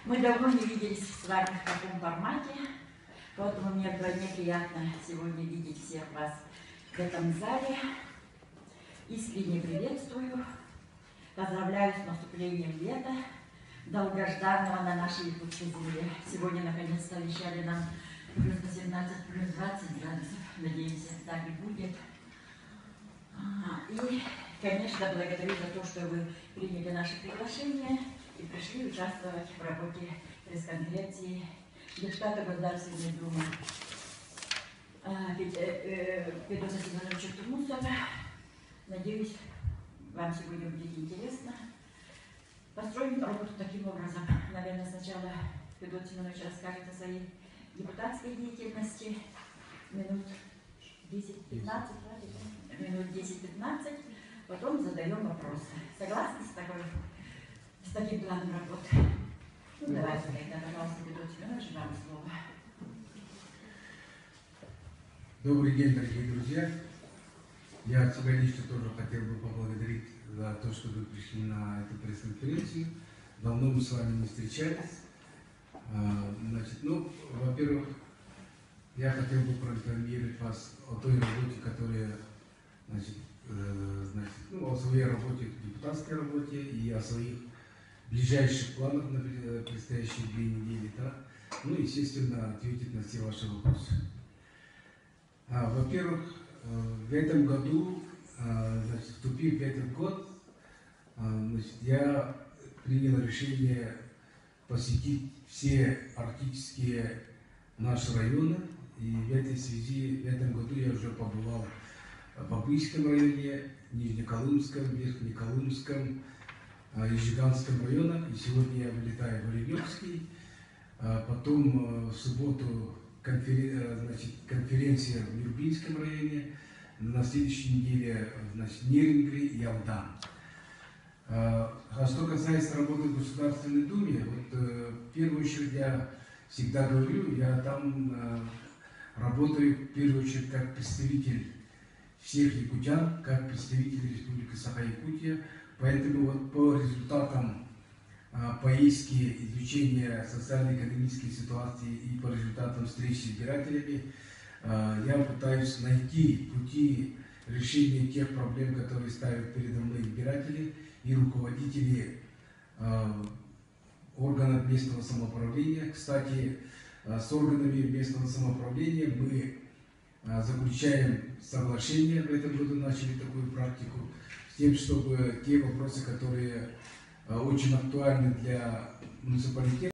Мы давно не виделись с вами в таком формате, поэтому мне вдвойне приятно сегодня видеть всех вас в этом зале. Искренне приветствую, поздравляю с наступлением лета, долгожданного на нашей якутской земле. Сегодня наконец-то обещали нам плюс 18, плюс 20 градусов. Надеемся, так и будет. И, конечно, благодарю за то, что вы приняли наше приглашение и пришли участвовать в работе пресс-конференции депутата Государственной Думы Федоса Семеновича Тумусова. Надеюсь, вам сегодня будет интересно. Построим работу таким образом. Наверное, сначала Федор Семенович расскажет о своей депутатской деятельности минут 10-15, минут 10-15, потом задаем вопросы. Согласны с таким планом работы? Ну, давайте тогда, пожалуйста, Федор Семенович, вам слово. Добрый день, дорогие друзья. Я тебя лично тоже хотел бы поблагодарить за то, что вы пришли на эту пресс-конференцию. Давно мы с вами не встречались. Значит, во-первых, я хотел бы проинформировать вас о той работе, которая, о своей работе, депутатской работе и о своих ближайших планах на предстоящие 2 недели. Да? Ну, естественно, ответить на все ваши вопросы. Во-первых, в этом году, вступив в этот год, я принял решение посетить все арктические наши районы. И в этой связи, в этом году я уже побывал в Бабыйском районе, Нижнеколымском, Верхнеколымском, Ежиганском районах. И сегодня я вылетаю в Оленевский. Потом в субботу конференция в Нюрбинском районе. На следующей неделе в Нерингре и Алдан. Что касается работы в Государственной Думе, в первую очередь я всегда говорю, я там работаю в первую очередь как представитель всех якутян, как представитель Республики Саха-Якутия. Поэтому по результатам поездки, изучения социально-экономической ситуации и по результатам встреч с избирателями я пытаюсь найти пути решения тех проблем, которые ставят передо мной избиратели и руководители органов местного самоуправления. Кстати, с органами местного самоуправления мы заключаем соглашение, в этом году начали такую практику, с тем, чтобы те вопросы, которые очень актуальны для муниципалитета,